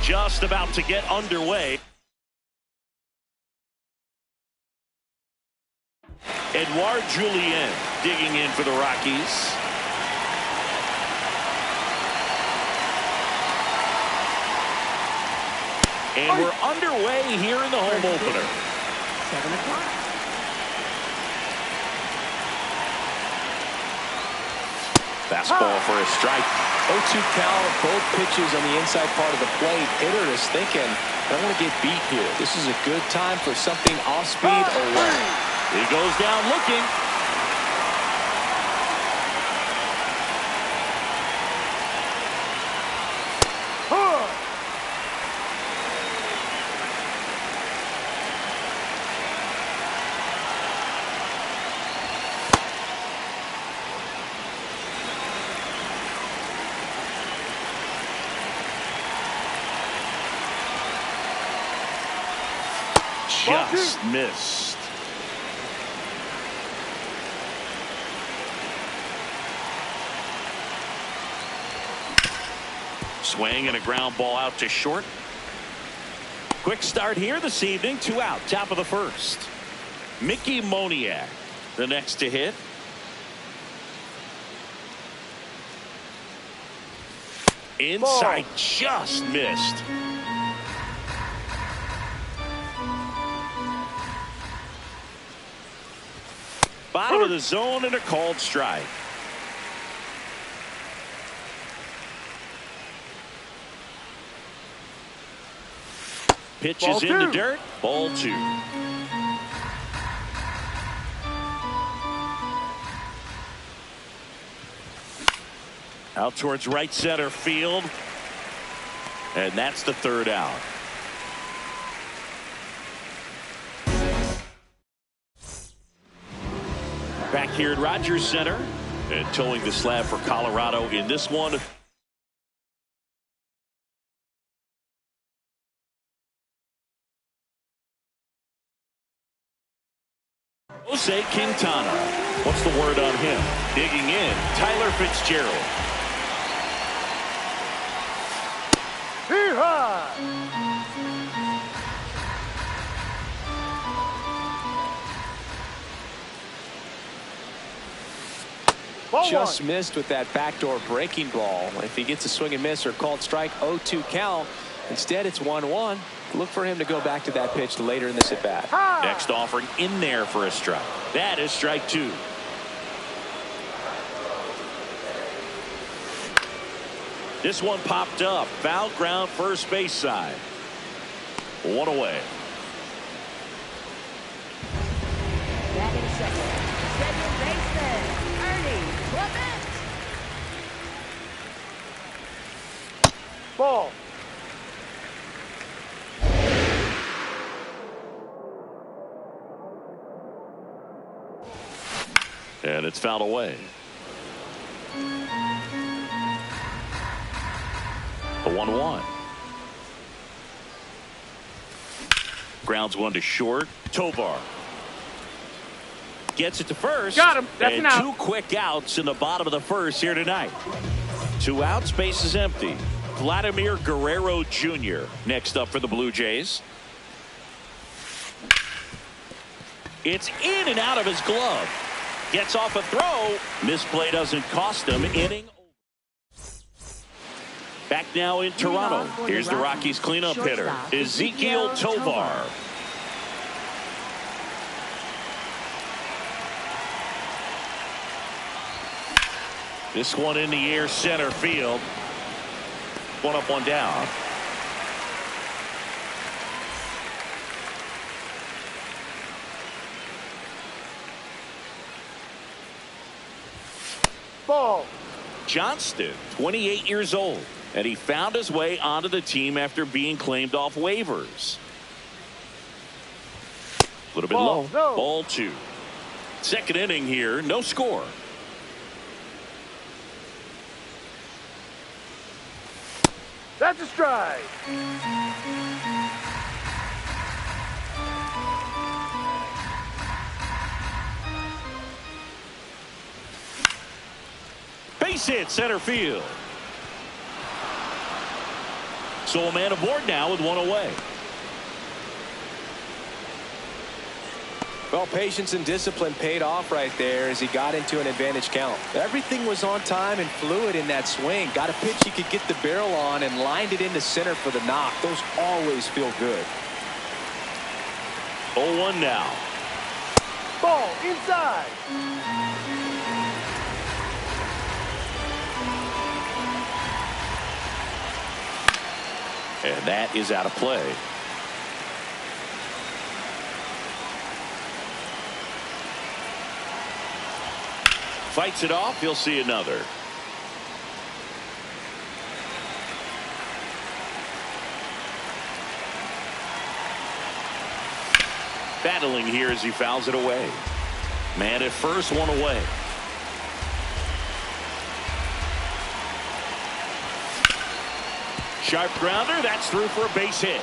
just about to get underway. Edouard Julien digging in for the Rockies. And we're underway here in the home opener. 7 o'clock. Fastball for a strike. 0-2 count, both pitches on the inside part of the plate. Hitter is thinking, I don't want to get beat here. This is a good time for something off speed away. He goes down looking. Just missed. Swing and a ground ball out to short. Quick start here this evening. 2 out, top of the first. Mickey Moniak, the next to hit. Inside, just missed. Bottom of the zone and a called strike. Pitch is in the dirt. Ball 2. Out towards right center field. And that's the 3rd out. Back here at Rogers Center and towing the slab for Colorado in this one. Jose Quintana. What's the word on him? Digging in, Tyler Fitzgerald. Just missed with that backdoor breaking ball. If he gets a swing and miss or called strike, 0-2 count. Instead, it's 1-1. Look for him to go back to that pitch later in this at bat. Next offering in there for a strike. That is strike 2. This one popped up. Foul ground first base side. 1 away. Batting second. Second baseman, Ernie Clement. Ball. And it's fouled away. The 1-1. Grounds one to short. Tovar gets it to first. Got him. That's and an out. 2 quick outs in the bottom of the first here tonight. 2 outs, base is empty. Vladimir Guerrero Jr. next up for the Blue Jays. It's in and out of his glove. Gets off a throw. Misplay doesn't cost him. Inning. Back now in Toronto. Here's the Rockies cleanup hitter, Ezequiel Tovar. This one in the air center field. 1 up, 1 down. Ball. Johnston, 28 years old, and he found his way onto the team after being claimed off waivers. A little bit Ball, low. no. Ball 2. Second inning here, no score. That's a strike. Base hit center field. So a man aboard now with one away. Well, patience and discipline paid off right there as he got into an advantage count. Everything was on time and fluid in that swing. Got a pitch he could get the barrel on and lined it into center for the knock. Those always feel good. 0-1 now. Ball inside. And that is out of play. Fights it off. He'll see another. Battling here as he fouls it away. Man at first, one away. Sharp grounder. That's through for a base hit.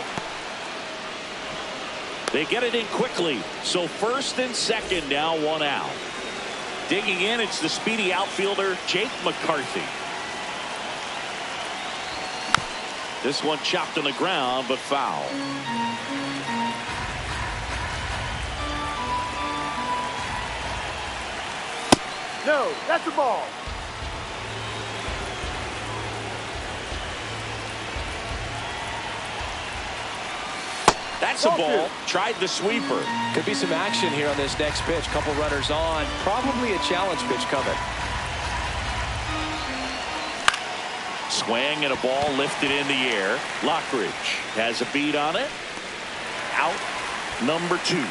They get it in quickly. So first and second, now one out. Digging in, it's the speedy outfielder, Jake McCarthy. This one chopped on the ground, but foul. No, that's a ball. That's a ball. Tried the sweeper. Could be some action here on this next pitch. Couple runners on. Probably a challenge pitch coming. Swing and a ball lifted in the air. Lockridge has a beat on it. Out number 2.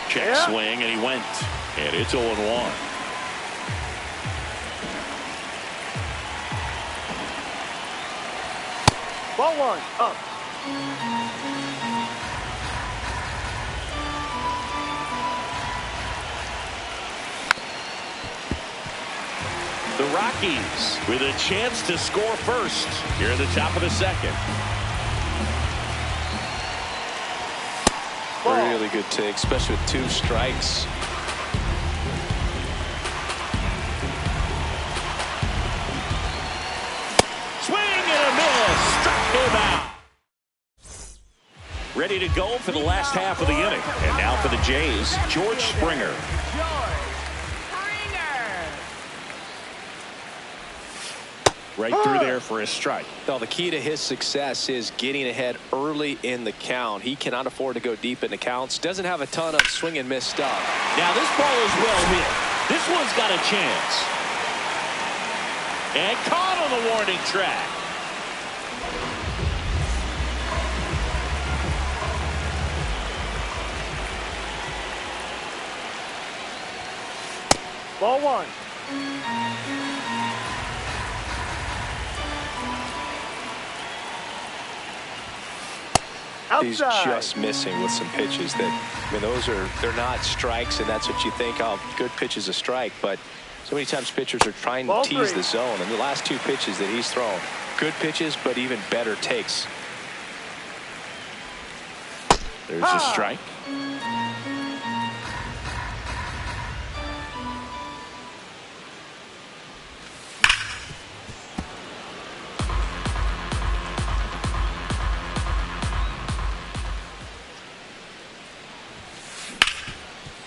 Check swing, and he went. And it's 0-1. Ball 1 up. The Rockies with a chance to score first here at the top of the second. Really good take, especially with 2 strikes. Swing and a miss. Struck him out. Ready to go for the last half of the inning. And now for the Jays, George Springer. Right through there for a strike. Well, the key to his success is getting ahead early in the count. He cannot afford to go deep in the counts. Doesn't have a ton of swing and miss stuff. Now this ball is well hit. This one's got a chance. And caught on the warning track. Ball 1. He's just missing with some pitches that, I mean, they're not strikes, and that's what you think of. Good pitch is a strike, but so many times pitchers are trying to tease the zone, and the last 2 pitches that he's thrown, good pitches, but even better takes. There's a strike.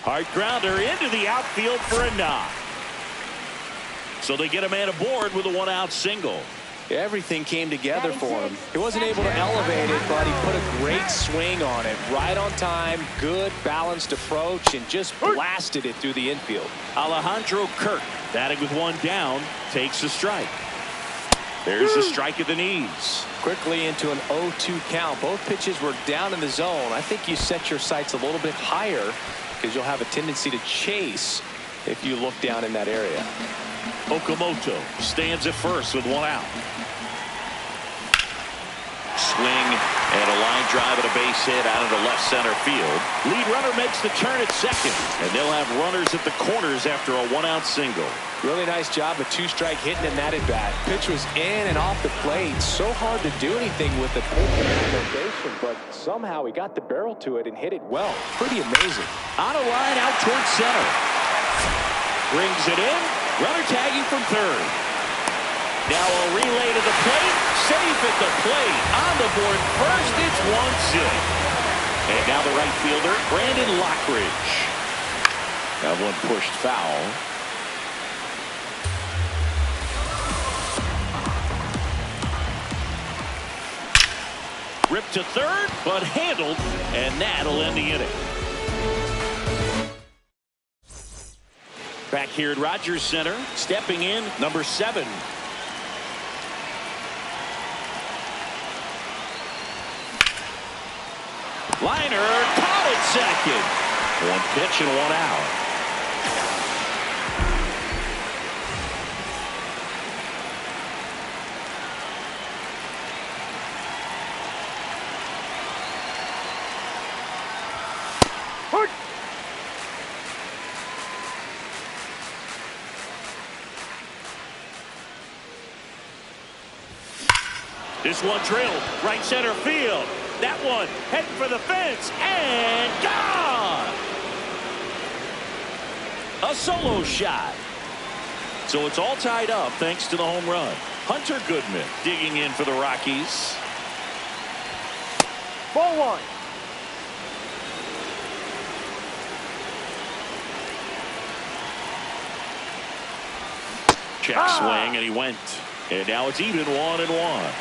Hard grounder into the outfield for a knock. So they get a man aboard with a 1-out single. Everything came together for him. He wasn't able to elevate it, but he put a great swing on it. Right on time, good balanced approach, and just blasted it through the infield. Alejandro Kirk, batting with 1 down, takes a strike. There's a strike at the knees. Quickly into an 0-2 count. Both pitches were down in the zone. I think you set your sights a little bit higher because you'll have a tendency to chase if you look down in that area. Okamoto stands at first with 1 out. Swing and a line drive and a base hit out into left center field. Lead runner makes the turn at second, and they'll have runners at the corners after a one-out single. Really nice job of two-strike hitting in that at-bat. Pitch was in and off the plate. So hard to do anything with the foundation, but somehow he got the barrel to it and hit it well. Pretty amazing. On a line out towards center. Brings it in. Runner tagging from third. Now a relay to the plate. Safe at the plate. On the board first. It's 1-0. And now the right fielder, Brandon Lockridge. That one pushed foul. Ripped to third, but handled, and that'll end the inning. Back here at Rogers Center, stepping in, number 7. Liner caught at second. One pitch and one out. This one drilled right center field. That one heading for the fence and gone. A solo shot. So it's all tied up thanks to the home run. Hunter Goodman digging in for the Rockies. Ball 1. Check swing and he went. And now it's even 1-1.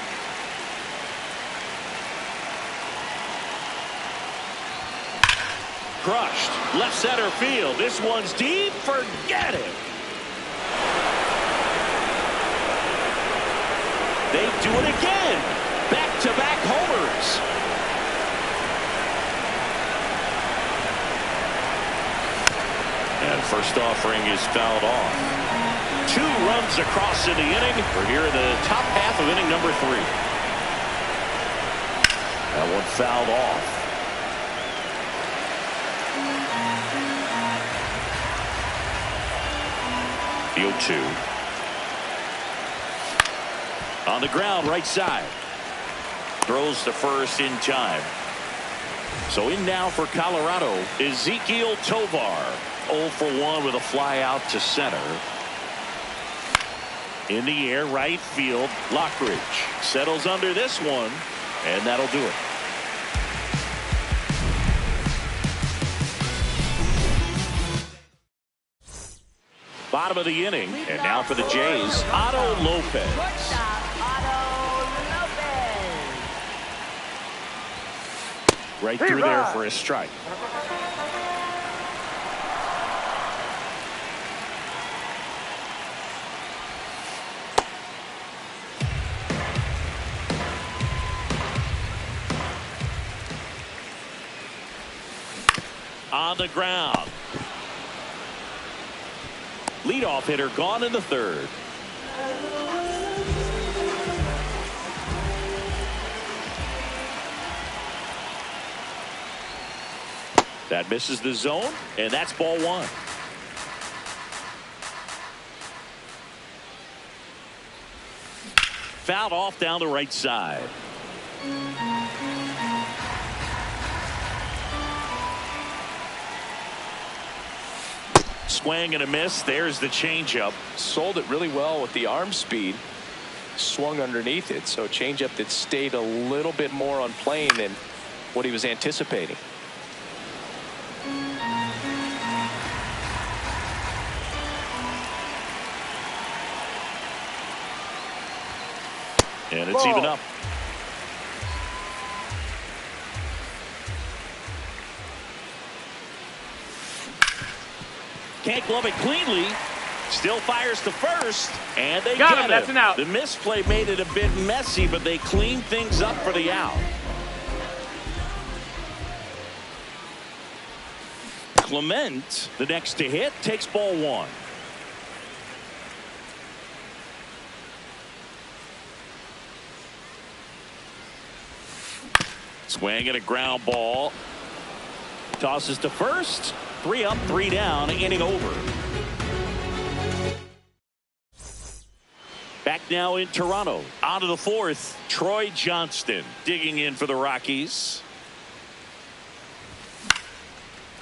Crushed left center field. This one's deep. Forget it. They do it again. Back-to-back homers. And first offering is fouled off. 2 runs across in the inning. We're here in the top half of inning number 3. That one fouled off. The 0-2. On the ground, right side. Throws to first in time. So in now for Colorado, Ezequiel Tovar. 0 for 1 with a fly out to center. In the air, right field, Lockridge settles under this one, and that'll do it. Bottom of the inning, and now for the Jays, Otto Lopez. Shortstop, Otto Lopez. Right through there for a strike. On the ground. Leadoff hitter gone in the third. That misses the zone, and that's ball 1. Fouled off down the right side. Swing and a miss. There's the changeup. Sold it really well with the arm speed. Swung underneath it. So changeup that stayed a little bit more on plane than what he was anticipating. And it's even up. Can't glove it cleanly. Still fires to first, and they Got get him. That's an out. The misplay made it a bit messy, but they cleaned things up for the out. Clement, the next to hit, takes ball 1. Swing and a ground ball. Tosses to first. 3 up, 3 down, inning over. Back now in Toronto. On to the 4th. Troy Johnston digging in for the Rockies.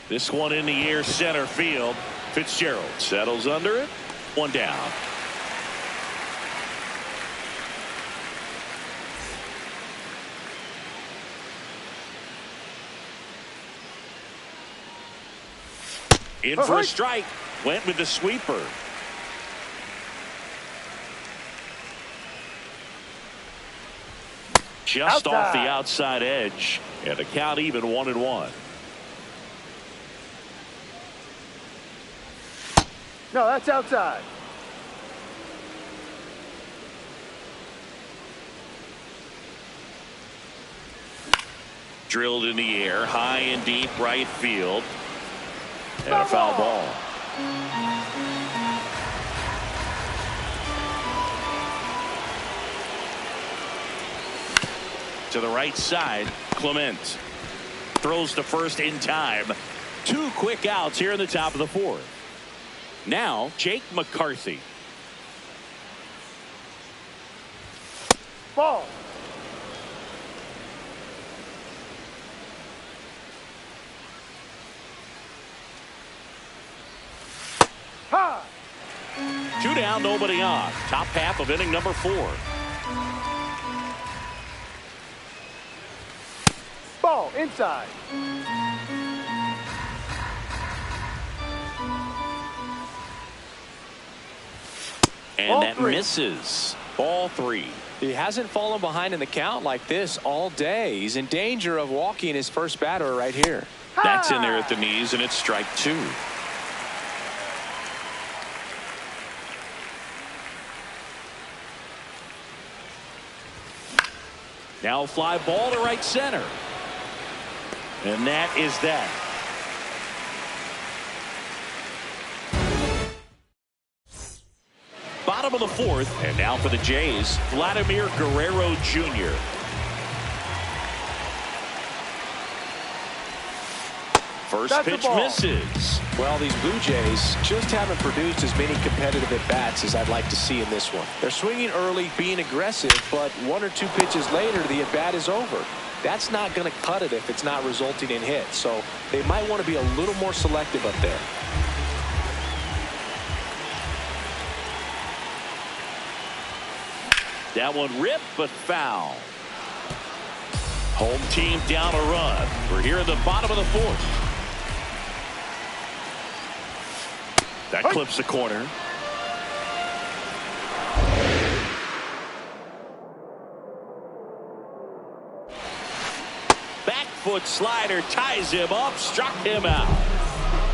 This one in the air, center field. Fitzgerald settles under it. 1 down. In for a strike. Went with the sweeper. Just off the outside edge. And the count even 1-1. No, that's outside. Drilled in the air, high and deep right field. And a foul ball. To the right side, Clement throws to first in time. 2 quick outs here in the top of the 4th. Now Jake McCarthy. Ball. Ha! 2 down, nobody on. Top half of inning number 4. Ball inside. And Ball that 3. misses. Ball 3. He hasn't fallen behind in the count like this all day. He's in danger of walking his first batter right here. That's in there at the knees, and it's strike 2. Now a fly ball to right center. And that is that. Bottom of the 4th, and now for the Jays, Vladimir Guerrero Jr. First pitch misses. Well, these Blue Jays just haven't produced as many competitive at-bats as I'd like to see in this one. They're swinging early, being aggressive, but 1 or 2 pitches later, the at-bat is over. That's not going to cut it if it's not resulting in hits. So they might want to be a little more selective up there. That one ripped, but foul. Home team down a run. We're here at the bottom of the 4th. That clips the corner. Back foot slider ties him up, struck him out.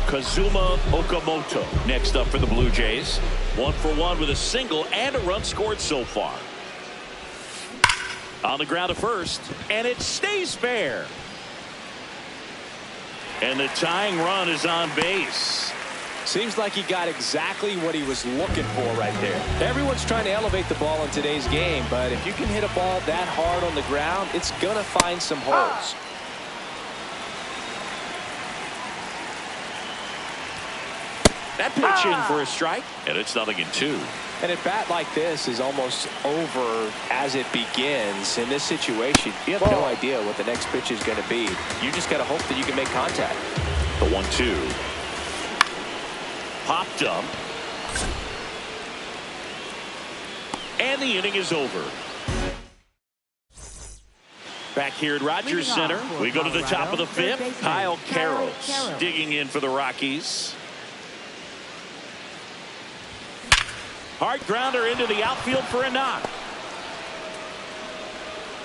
Kazuma Okamoto next up for the Blue Jays. 1 for 1 with a single and a run scored so far. On the ground to first, and it stays fair. And the tying run is on base. Seems like he got exactly what he was looking for right there. Everyone's trying to elevate the ball in today's game, but if you can hit a ball that hard on the ground, it's going to find some holes. That pitch in for a strike, and it's 0-2. And a bat like this is almost over as it begins. In this situation, you have no idea what the next pitch is going to be. You just got to hope that you can make contact. The 1-2. Popped up. And the inning is over. Back here at Rogers Center, we go to the top of the 5th. Kyle Karros digging in for the Rockies. Hard grounder into the outfield for a knock.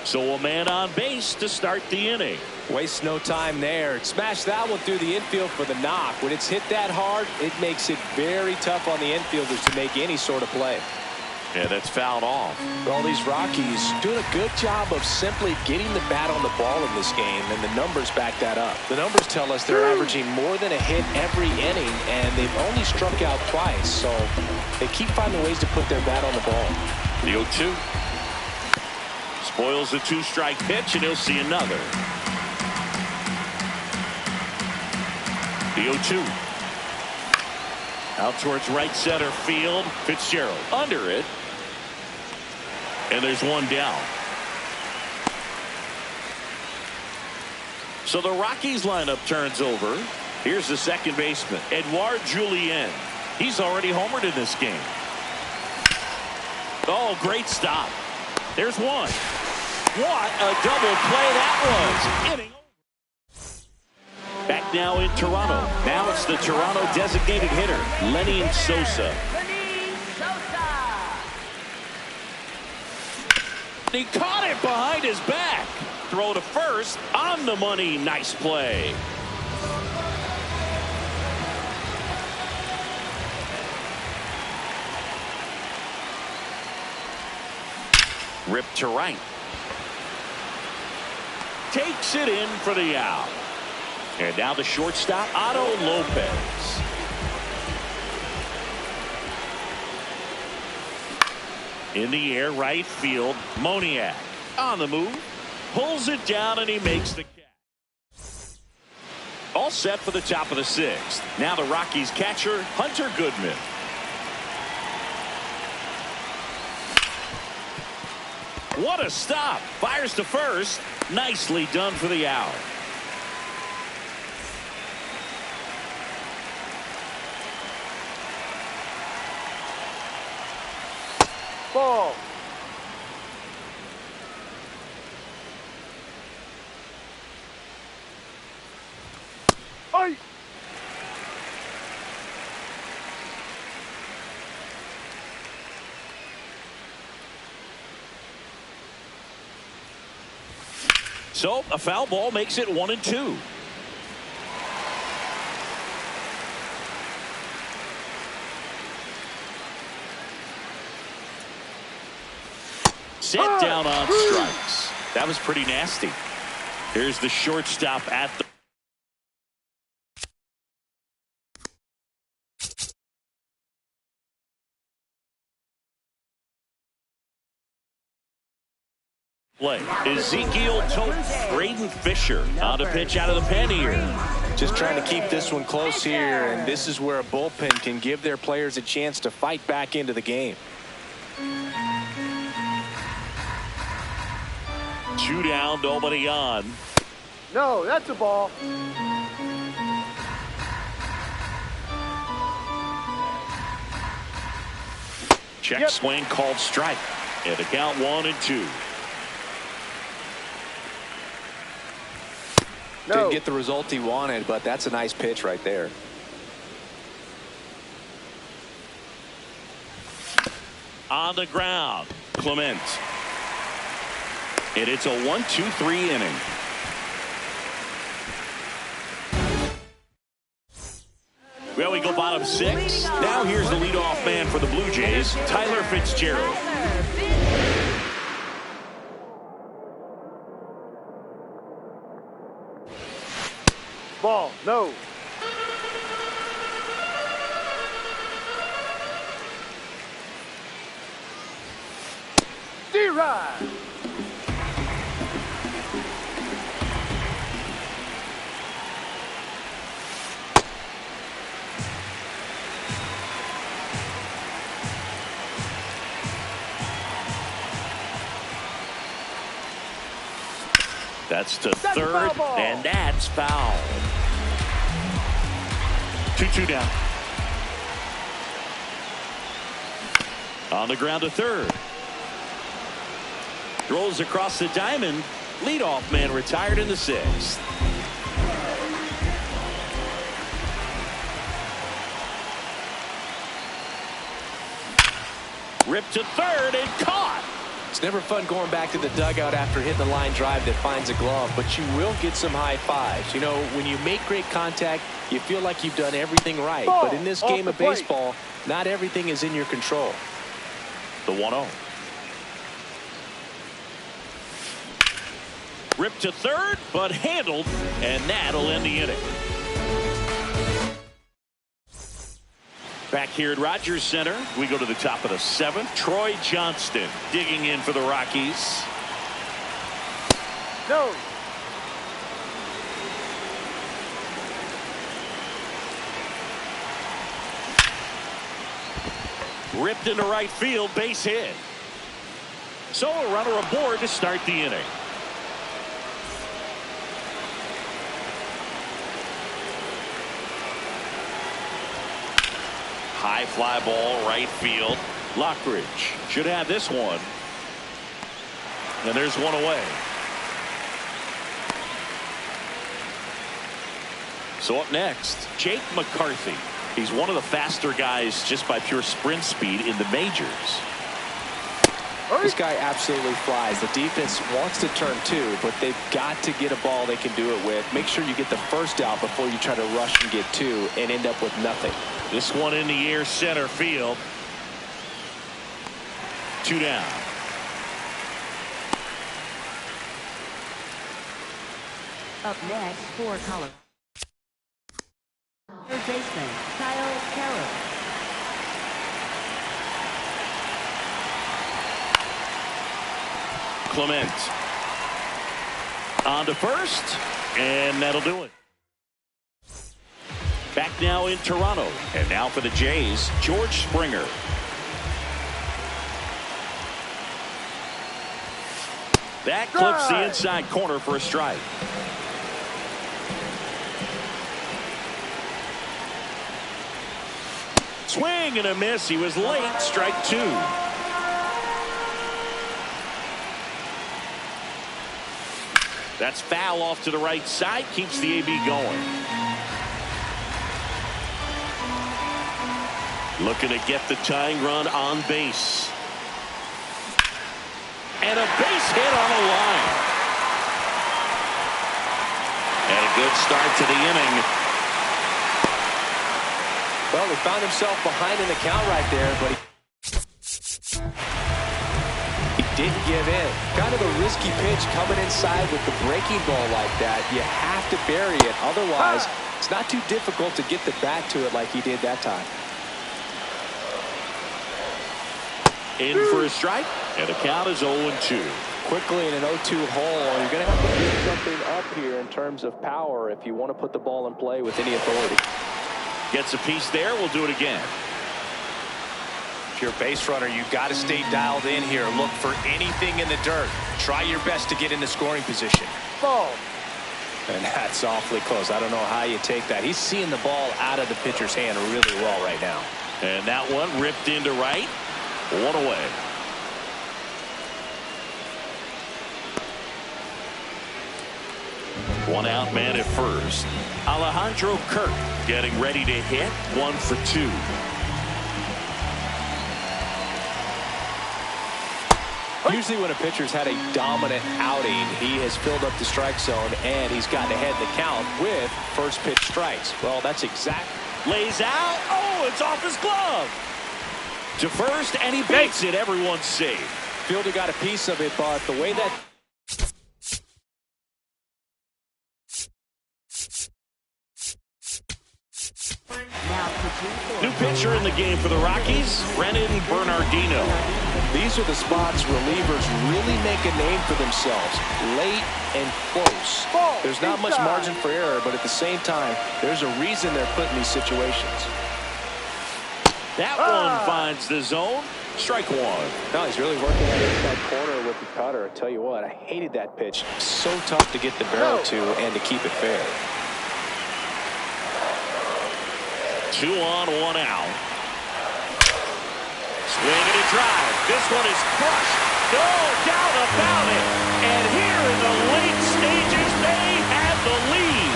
So a man on base to start the inning. Waste no time there. Smash that one through the infield for the knock. When it's hit that hard, it makes it very tough on the infielders to make any sort of play. Yeah, that's fouled off. Well, these Rockies doing a good job of simply getting the bat on the ball in this game, and the numbers back that up. The numbers tell us they're averaging more than a hit every inning, and they've only struck out twice, so they keep finding ways to put their bat on the ball. The 0-2. Spoils the 2-strike pitch, and he'll see another. The 0-2. Out towards right center field. Fitzgerald under it. And there's one down. So the Rockies lineup turns over. Here's the second baseman, Edouard Julien. He's already homered in this game. Oh, great stop. There's one. What a double play that was. Inning. Back now in Toronto. Now it's the Toronto designated hitter, Lenny Sosa. Lenny Sosa. He caught it behind his back. Throw to first on the money. Nice play. Ripped to right. Takes it in for the out. And now the shortstop, Otto Lopez. In the air, right field, Moniak on the move. Pulls it down and he makes the catch. All set for the top of the sixth. Now the Rockies catcher, Hunter Goodman. What a stop. Fires to first. Nicely done for the out. Ball. Oi. So a foul ball makes it 1-2. Set down on strikes. That was pretty nasty. Here's the shortstop at the play. Ezekiel Toth, Braden Fisher on a pitch out of the pen here. Just trying to keep this one close here, and this is where a bullpen can give their players a chance to fight back into the game. 2 down, nobody on. No, that's a ball. Check swing called strike. And the count 1-2. No. Didn't get the result he wanted, but that's a nice pitch right there. On the ground, Clement. And it's a 1-2-3 inning. Well, we go bottom 6. Now here's the leadoff man for the Blue Jays, Tyler Fitzgerald. Ball. No. D-Ride. That's to third, and that's foul. 2-2 down. On the ground to third. Throws across the diamond. Leadoff man retired in the 6th. Ripped to third and caught. It's never fun going back to the dugout after hitting the line drive that finds a glove, but you will get some high fives. You know, when you make great contact, you feel like you've done everything right. Ball but in this off game the of plate. baseball, not everything is in your control. The 1-0. Ripped to third, but handled, and that'll end the inning. Back here at Rogers Center, we go to the top of the 7th. Troy Johnston digging in for the Rockies. No. Ripped into right field, base hit. So a runner aboard to start the inning. High fly ball, right field. Lockridge should have this one. And there's one away. So up next, Jake McCarthy. He's one of the faster guys just by pure sprint speed in the majors. This guy absolutely flies. The defense wants to turn two, but they've got to get a ball they can do it with. Make sure you get the first out before you try to rush and get two and end up with nothing. This one in the air, center field. 2 down. Up next for Colorado. Third baseman, Kyle Carroll. Clement on to first, and that'll do it. Back now in Toronto, and now for the Jays, George Springer. That clips the inside corner for a strike. Swing and a miss. He was late. Strike 2. That's foul off to the right side. Keeps the AB going. Looking to get the tying run on base. And a base hit on a line. And a good start to the inning. Well, he found himself behind in the count right there, but he didn't give in. Kind of a risky pitch coming inside with the breaking ball like that. You have to bury it. Otherwise, it's not too difficult to get the bat to it like he did that time. In for a strike, and the count is 0-2. Quickly in an 0-2 hole, you're going to have to get something up here in terms of power if you want to put the ball in play with any authority. Gets a piece there. We'll do it again. If you're a base runner, you've got to stay dialed in here. Look for anything in the dirt. Try your best to get into scoring position. Ball. And that's awfully close. I don't know how you take that. He's seeing the ball out of the pitcher's hand really well right now. And that one ripped into right. One away. One out man at first. Alejandro Kirk getting ready to hit. 1 for 2. Usually when a pitcher's had a dominant outing, he has filled up the strike zone and he's gotten ahead in the count with first pitch strikes. Well, that's exact. Lays out. Oh, it's off his glove. To first, and he beats it. Everyone's safe. Fielder got a piece of it, but the way that new pitcher in the game for the Rockies, Brennan Bernardino. These are the spots relievers really make a name for themselves. Late and close. There's not much margin for error, but at the same time, there's a reason they're put in these situations. That one finds the zone. Strike 1. No, he's really working that inside corner with the cutter. I tell you what, I hated that pitch. So tough to get the barrel to and to keep it fair. 2 on, 1 out. Swing and a drive. This one is crushed. No doubt about it. And here in the late stages, they have the lead.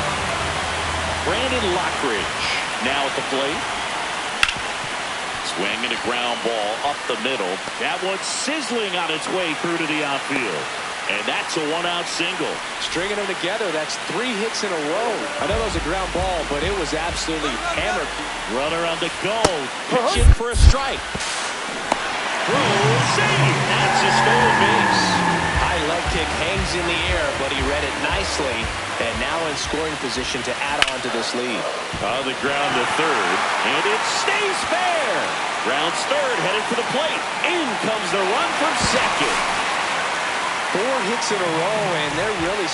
Brandon Lockridge now at the plate. Swing and a ground ball up the middle. That one's sizzling on its way through to the outfield. And that's a 1-out single. Stringing them together, that's 3 hits in a row. I know it was a ground ball, but it was absolutely hammered. Runner on the go. Pitching for a strike. Throw, save. That's a stolen base. High leg kick hangs in the air, but he read it nicely. And now in scoring position to add on to this lead. On the ground to third. And it stays fair. Rounds third, headed for the plate. In comes the run from second. 4 hits in a row, and they're really...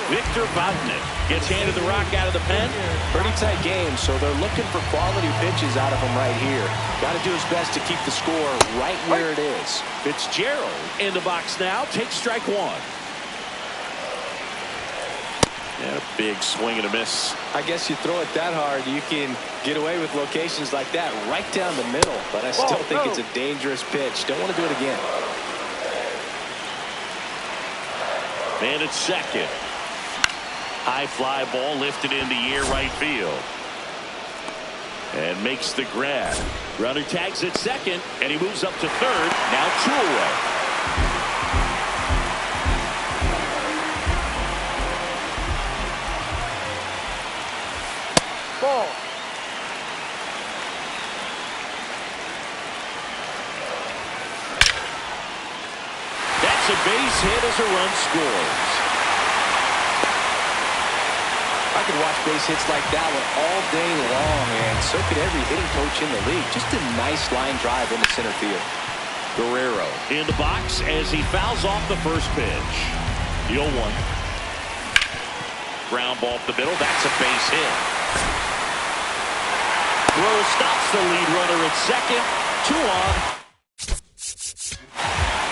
Vic Victor Vodnik gets handed the rock out of the pen. Pretty tight game, so they're looking for quality pitches out of him right here. Got to do his best to keep the score right where it is. Fitzgerald in the box now. Takes strike one. And a big swing and a miss. I guess you throw it that hard, you can get away with locations like that right down the middle. But I still think it's a dangerous pitch. Don't want to do it again. And it's second. High fly ball lifted in the air right field. And makes the grab. Runner tags at second, and he moves up to third. Now 2 away. Ball. That's a base hit as a run scores. I could watch base hits like that one all day long, and so could every hitting coach in the league. Just a nice line drive into center field. Guerrero in the box as he fouls off the first pitch. The 0-1. Ground ball up the middle. That's a base hit. Throw stops the lead runner at second. 2 on.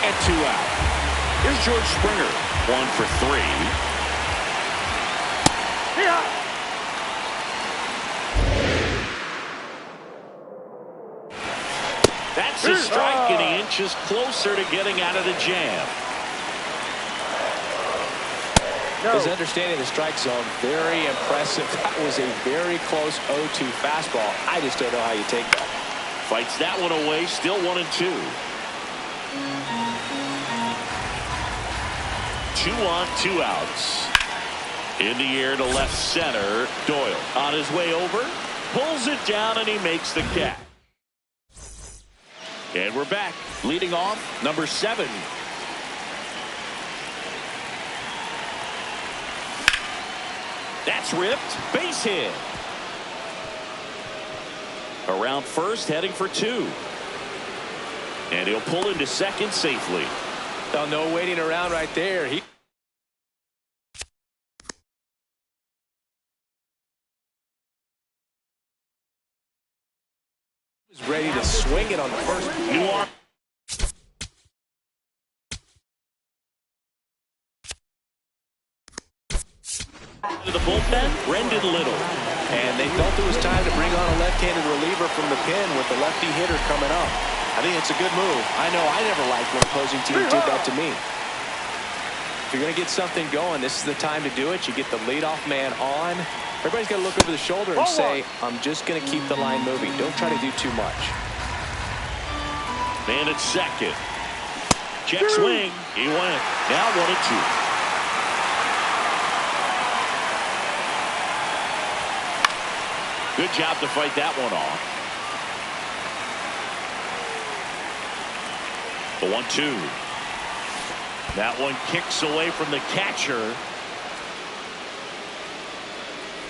And 2 out. Here's George Springer. 1 for 3. Yeah. That's a strike, and he inches closer to getting out of the jam. No. His understanding of the strike zone, very impressive. That was a very close 0-2 fastball. I just don't know how you take that. Fights that one away, still 1 and 2. 2 on, 2 outs. In the air to left center. Doyle on his way over. Pulls it down, and he makes the catch. And we're back. Leading off, number 7. That's ripped. Base hit. Around first, heading for 2. And he'll pull into second safely. Oh, no waiting around right there. He was ready to swing it on the first. New arm. To the bullpen, Brendan Little. And they felt it was time to bring on a left-handed reliever from the pen with the lefty hitter coming up. I think it's a good move. I know I never liked when opposing teams did that to me. If you're going to get something going, this is the time to do it. You get the leadoff man on. Everybody's got to look over the shoulder and say, I'm just going to keep the line moving. Don't try to do too much. Man at second. Check swing. He went. Now 1 and 2. Good job to fight that one off. The 1-2. That one kicks away from the catcher.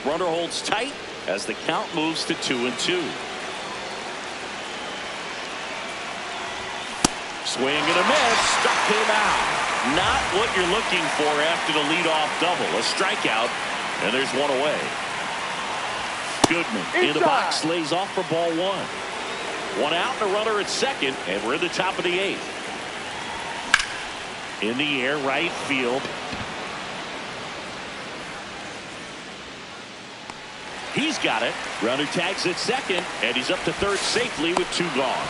Runner holds tight as the count moves to 2 and 2. Swing and a miss. Struck him out. Not what you're looking for after the leadoff double. A strikeout, and there's 1 away. Goodman in the box, lays off for ball 1. 1 out and a runner at second, and we're in the top of the 8th. In the air, right field. He's got it. Runner tags at second, and he's up to third safely with 2 gone.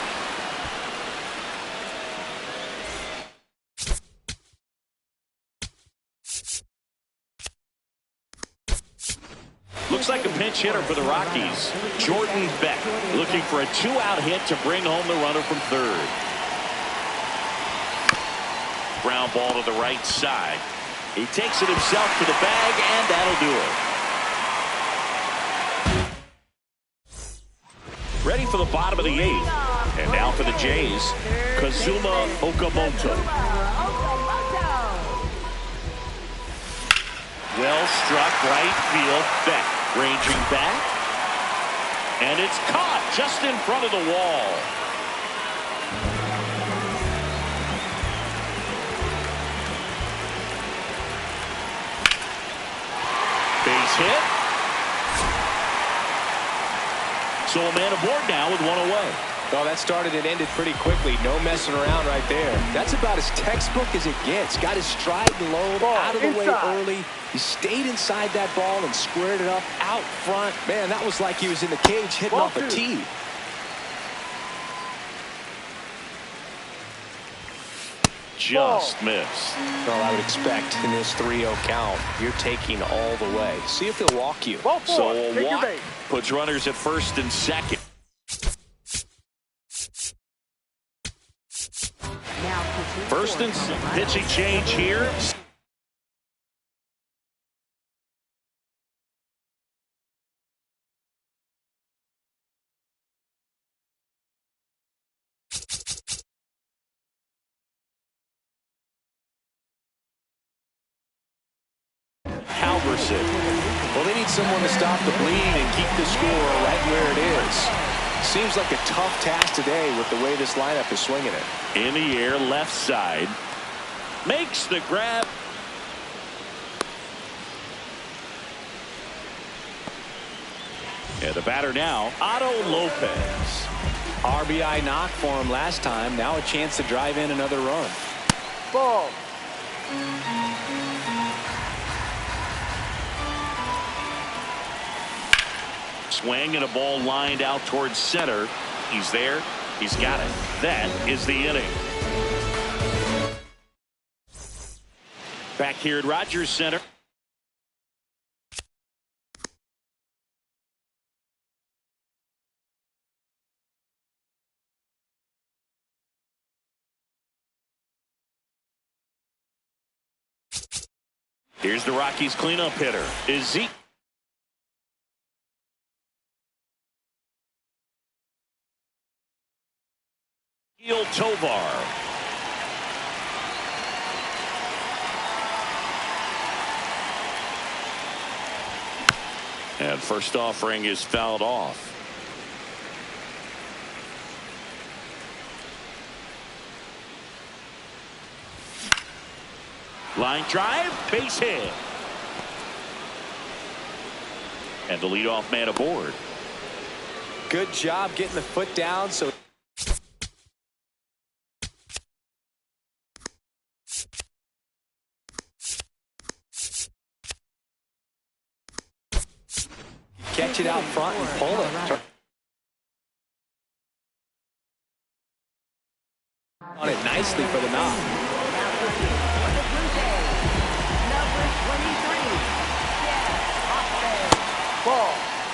Looks like a pinch hitter for the Rockies. Jordan Beck looking for a 2-out hit to bring home the runner from third. Ground ball to the right side. He takes it himself to the bag, and that'll do it. Ready for the bottom of the 8th. And now for the Jays, Kazuma Okamoto. Well struck right field. Beck ranging back. And it's caught just in front of the wall. base hit. So a man aboard now with one away. Well, that started and ended pretty quickly. No messing around right there. That's about as textbook as it gets. Got his stride and load out of the way early. He stayed inside that ball and squared it up out front. Man, that was like he was in the cage hitting off a tee. Just missed. Well, I would expect in this 3-0 count, you're taking all the way. See if they'll walk you. So a walk puts runners at first and second. Now First and pitching change here. Halverson. Well, they need someone to stop the bleed and keep the score right where it is. Seems like a tough task today with the way this lineup is swinging it. In the air, left side. Makes the grab. And the batter now, Otto Lopez. RBI knock for him last time. Now a chance to drive in another run. Ball. Swing and a ball lined out towards center. He's there. He's got it. That is the inning. Back here at Rogers Center. Here's the Rockies cleanup hitter. Ezekiel Tovar. And first offering is fouled off. Line drive, base hit. And the leadoff man aboard. Good job getting the foot down. So catch it out front and pull it. On it nicely for the knock.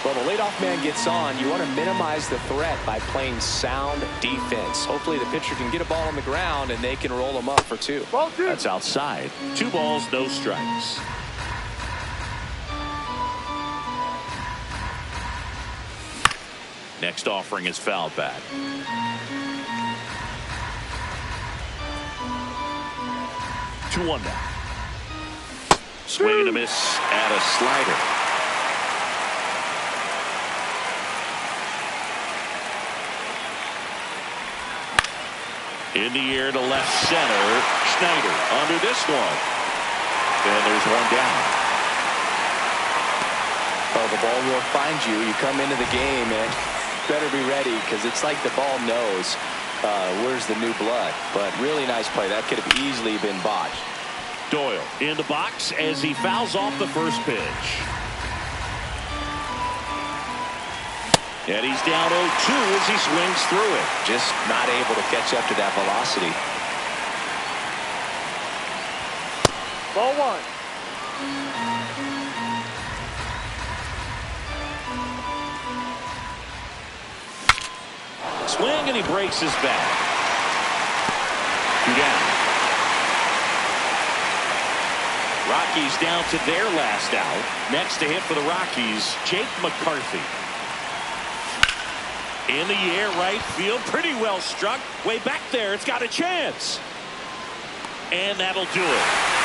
Well, the leadoff man gets on. You want to minimize the threat by playing sound defense. Hopefully the pitcher can get a ball on the ground and they can roll them up for two. That's outside. 2 balls, no strikes. Next offering is fouled back. Two one now. Swing and a miss at a slider. In the air to left center. Schneider under this one. And there's one down. Oh, the ball will find you. You come into the game and better be ready because it's like the ball knows where's the new blood. But really nice play. That could have easily been botched. Doyle in the box as he fouls off the first pitch. And he's down 0-2 as he swings through it. Just not able to catch up to that velocity. Ball one. Swing and he breaks his back. 2 down. Rockies down to their last out. Next to hit for the Rockies, Jake McCarthy. In the air, right field, pretty well struck. Way back there, it's got a chance. And that'll do it.